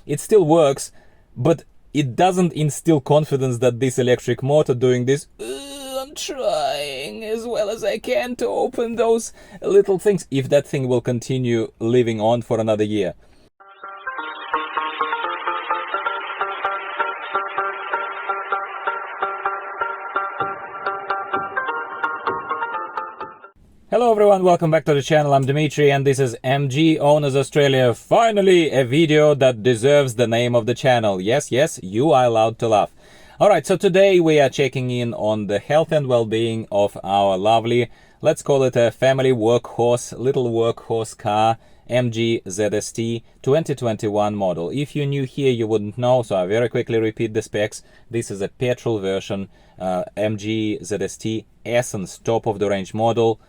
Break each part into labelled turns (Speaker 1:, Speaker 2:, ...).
Speaker 1: it still works, but it doesn't instill confidence that this electric motor doing this, I'm trying as well as I can to open those little things, if that thing will continue living on for another year. Hello everyone, welcome back to the channel. I'm Dimitri and this is MG Owners Australia. Finally, a video that deserves the name of the channel. Yes, you are allowed to laugh. Alright, so today we are checking in on the health and well-being of our lovely, let's call it a family workhorse, little workhorse car, MG ZST 2021 model. If you're new here, you wouldn't know, so I very quickly repeat the specs. This is a petrol version, MG ZST Essence, top of the range model.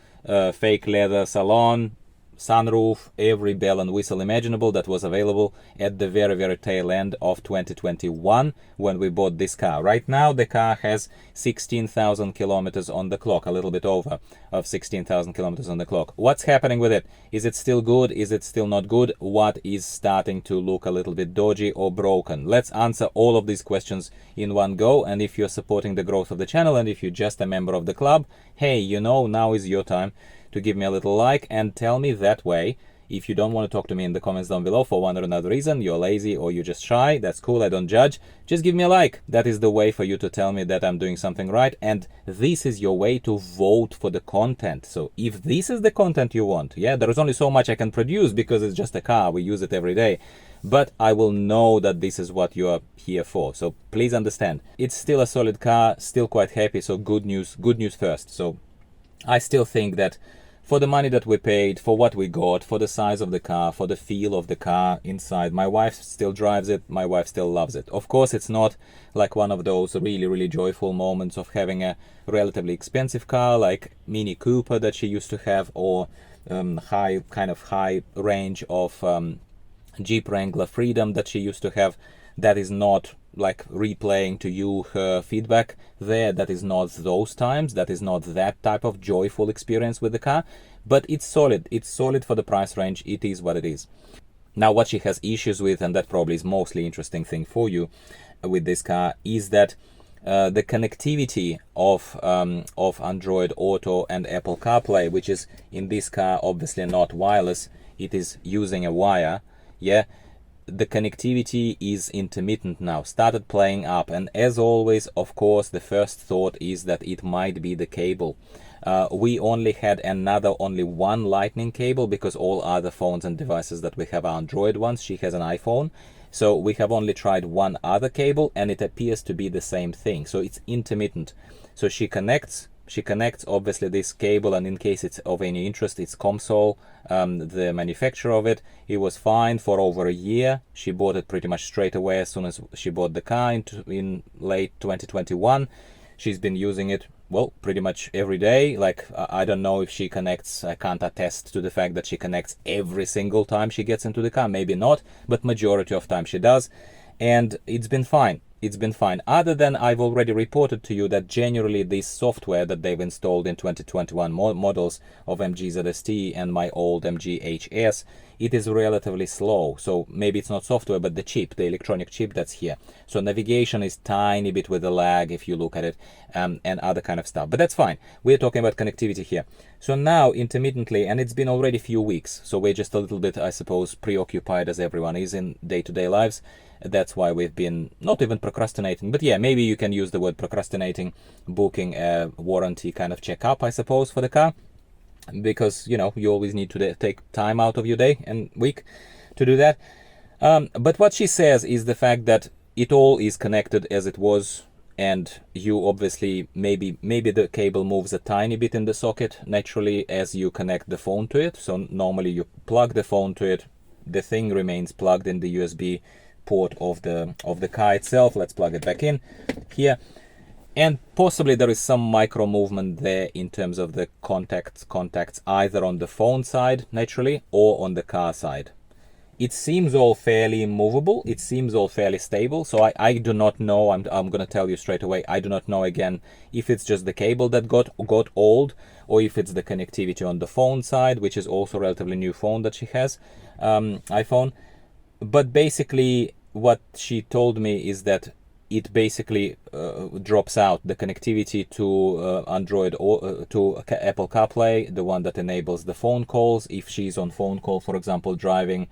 Speaker 1: Fake leather salon, sunroof, every bell and whistle imaginable that was available at the very tail end of 2021 when we bought this car. Right now the car has 16,000 kilometers on the clock, a little bit over of 16,000 kilometers on the clock. What's happening with it? Is it still good? Is it still not good? What is starting to look a little bit dodgy or broken? Let's answer all of these questions in one go. And if you're supporting the growth of the channel and if you're just a member of the club, hey, you know, now is your time to give me a little like and tell me that way. If you don't want to talk to me in the comments down below for one or another reason, you're lazy or you're just shy, that's cool, I don't judge. Just give me a like. That is the way for you to tell me that I'm doing something right, and this is your way to vote for the content. So if this is the content you want, yeah, there is only so much I can produce because it's just a car, we use it every day. But I will know that this is what you are here for. So please understand, it's still a solid car, still quite happy, so good news first. So I still think that for the money that we paid, for what we got, for the size of the car, for the feel of the car inside, my wife still drives it, my wife still loves it. Of course, it's not like one of those really joyful moments of having a relatively expensive car like Mini Cooper that she used to have, or high range of Jeep Wrangler Freedom that she used to have. That is not like replaying to you her feedback there. That is not those times. That is not that type of joyful experience with the car. But it's solid. It's solid for the price range. It is what it is. Now, what she has issues with, and that probably is mostly interesting thing for you with this car, is that the connectivity of Android Auto and Apple Carplay, which is in this car obviously not wireless. It is using a wire. Yeah. The connectivity is intermittent now, started playing up, and as always, of course, the first thought is that it might be the cable. We only had only one lightning cable because all other phones and devices that we have are Android ones. She has an iPhone, so we have only tried one other cable and it appears to be the same thing, so it's intermittent. So she connects obviously this cable, and in case it's of any interest, it's Comsol, the manufacturer of it. It was fine for over a year. She bought it pretty much straight away as soon as she bought the car in late 2021. She's been using it, well, pretty much every day. Like, I don't know if she connects, I can't attest to the fact that she connects every single time she gets into the car, maybe not, but majority of time she does, and it's been fine. It's been fine, other than I've already reported to you that generally this software that they've installed in 2021 models of MG ZST and my old MG HS, it is relatively slow. So maybe it's not software, but the chip, the electronic chip that's here. So navigation is tiny bit with a lag if you look at it, and other kind of stuff. But that's fine. We're talking about connectivity here. So now intermittently, and it's been already a few weeks, so we're just a little bit, I suppose, preoccupied as everyone is in day-to-day lives. That's why we've been not even procrastinating, but yeah, maybe you can use the word procrastinating, booking a warranty kind of checkup, I suppose, for the car, because, you know, you always need to take time out of your day and week to do that. But what she says is the fact that it all is connected as it was, and you obviously, maybe the cable moves a tiny bit in the socket naturally as you connect the phone to it. So normally you plug the phone to it, the thing remains plugged in the USB port of the car itself. Let's plug it back in here, and possibly there is some micro movement there in terms of the contacts either on the phone side naturally or on the car side. It seems all fairly movable, it seems all fairly stable, so I do not know. I'm gonna tell you straight away, I do not know again if it's just the cable that got old, or if it's the connectivity on the phone side, which is also relatively new phone that she has, iPhone. But basically what she told me is that it basically drops out the connectivity to Android or to Apple Carplay, the one that enables the phone calls. If she's on phone call, for example, driving,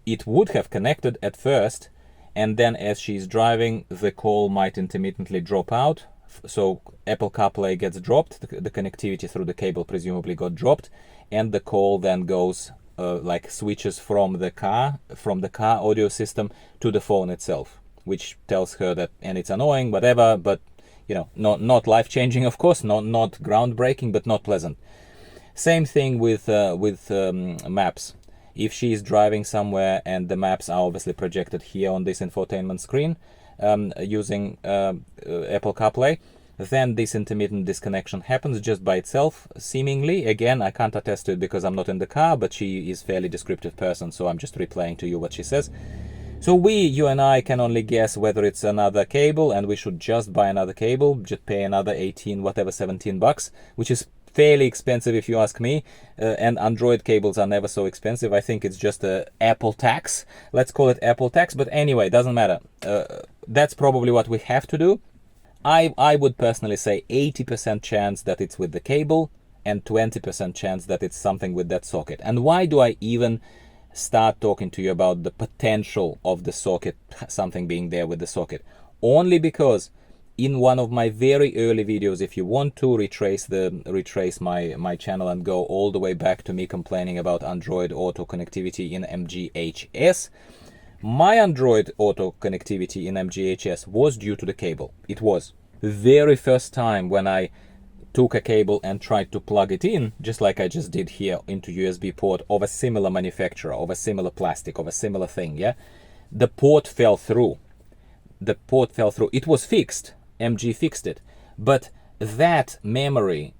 Speaker 1: it would have connected at first, and then as she's driving, the call might intermittently drop out. So Apple CarPlay gets dropped, the connectivity through the cable presumably got dropped, and the call then goes like switches from the car audio system to the phone itself, which tells her that, and it's annoying, whatever, but you know, not life-changing, of course, not groundbreaking, but not pleasant. Same thing with maps. If she's driving somewhere and the maps are obviously projected here on this infotainment screen using Apple CarPlay, then this intermittent disconnection happens just by itself, seemingly. Again, I can't attest to it because I'm not in the car, but she is a fairly descriptive person, so I'm just replaying to you what she says. So you and I can only guess whether it's another cable, and we should just buy another cable, just pay another 18, whatever, 17 bucks, which is fairly expensive if you ask me, and Android cables are never so expensive. I think it's just a Apple tax. Let's call it Apple tax, but anyway, doesn't matter. That's probably what we have to do. I would personally say 80% chance that it's with the cable and 20% chance that it's something with that socket. And why do I even start talking to you about the potential of the socket, something being there with the socket? Only because in one of my very early videos, if you want to retrace my channel and go all the way back to me complaining about Android Auto connectivity in MGHS, my Android Auto connectivity in MGHS was due to the cable. It was the very first time when I took a cable and tried to plug it in, just like I just did here, into USB port of a similar manufacturer, of a similar plastic, of a similar thing, yeah? The port fell through. It was fixed. MG fixed it. But that memory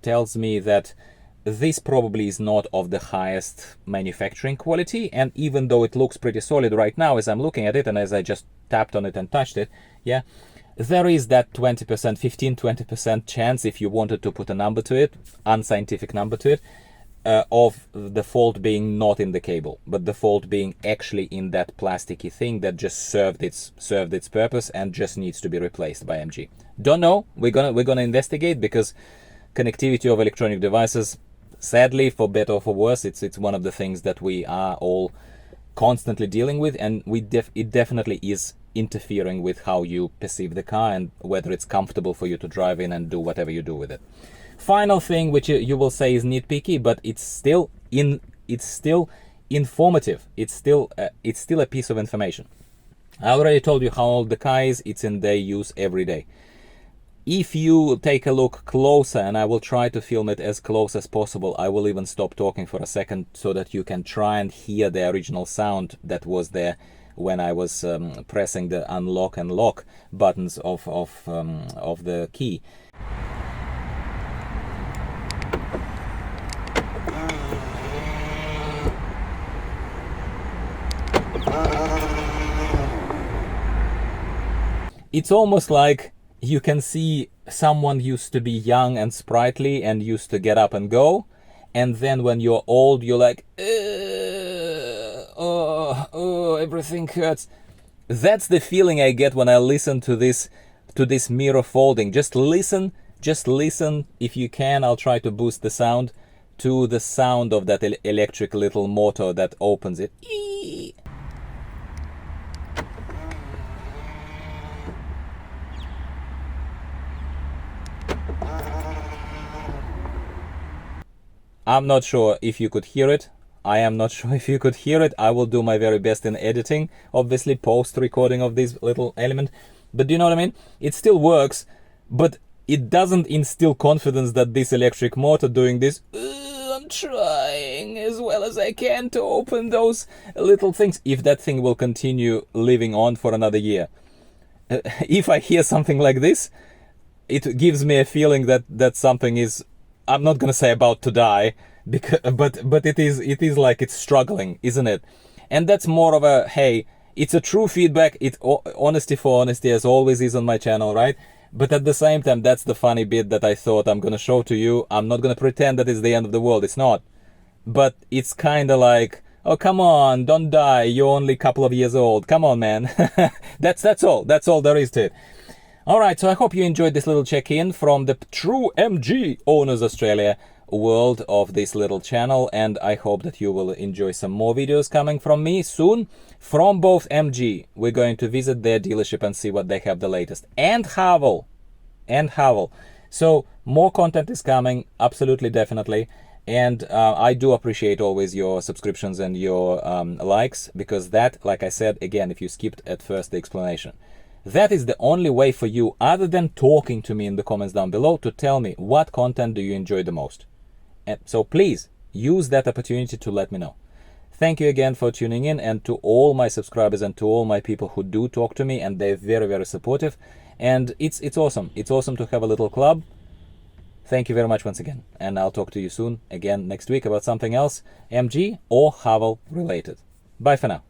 Speaker 1: tells me that this probably is not of the highest manufacturing quality, and even though it looks pretty solid right now as I'm looking at it and as I just tapped on it and touched it, yeah, there is that 20%, 15-20% chance, if you wanted to put a number to it, unscientific number to it, of the fault being not in the cable, but the fault being actually in that plasticky thing that just served its purpose and just needs to be replaced by MG. Don't know. We're gonna investigate, because connectivity of electronic devices, sadly, for better or for worse, it's one of the things that we are all constantly dealing with, and it definitely is interfering with how you perceive the car and whether it's comfortable for you to drive in and do whatever you do with it. Final thing, which you will say is nitpicky, but it's still informative. It's still a piece of information. I already told you how old the car is. It's in their use every day. If you take a look closer, and I will try to film it as close as possible, I will even stop talking for a second so that you can try and hear the original sound that was there when I was pressing the unlock and lock buttons of the key. It's almost like you can see someone used to be young and sprightly and used to get up and go, and then when you're old, you're like, everything hurts. That's the feeling I get when I listen to this mirror folding. Just listen, if you can. I'll try to boost the sound to the sound of that electric little motor that opens it. I'm not sure if you could hear it. I am not sure if you could hear it. I will do my very best in editing, obviously post-recording of this little element. But do you know what I mean? It still works, but it doesn't instill confidence that this electric motor doing this, I'm trying as well as I can to open those little things, if that thing will continue living on for another year. If I hear something like this, it gives me a feeling that something is, I'm not gonna say about to die, because, but it is like it's struggling, isn't it? And that's more of a, hey, it's a true feedback. It's honesty for honesty, as always is on my channel, right? But at the same time, that's the funny bit that I thought I'm gonna show to you. I'm not gonna pretend that it's the end of the world. It's not. But it's kind of like, Oh, come on, don't die. You're only a couple of years old. Come on, man. That's all. That's all there is to it. All right, so I hope you enjoyed this little check-in from the true MG Owners Australia world of this little channel, and I hope that you will enjoy some more videos coming from me soon from both MG. We're going to visit their dealership and see what they have the latest, and Havel. So more content is coming, absolutely, definitely. And I do appreciate always your subscriptions and your likes, because that, like I said, again, if you skipped at first the explanation, that is the only way for you, other than talking to me in the comments down below, to tell me what content do you enjoy the most. And so please use that opportunity to let me know. Thank you again for tuning in, and to all my subscribers and to all my people who do talk to me, and they're very, very supportive. And it's awesome. It's awesome to have a little club. Thank you very much once again. And I'll talk to you soon again next week about something else, MG or Havel related. Bye for now.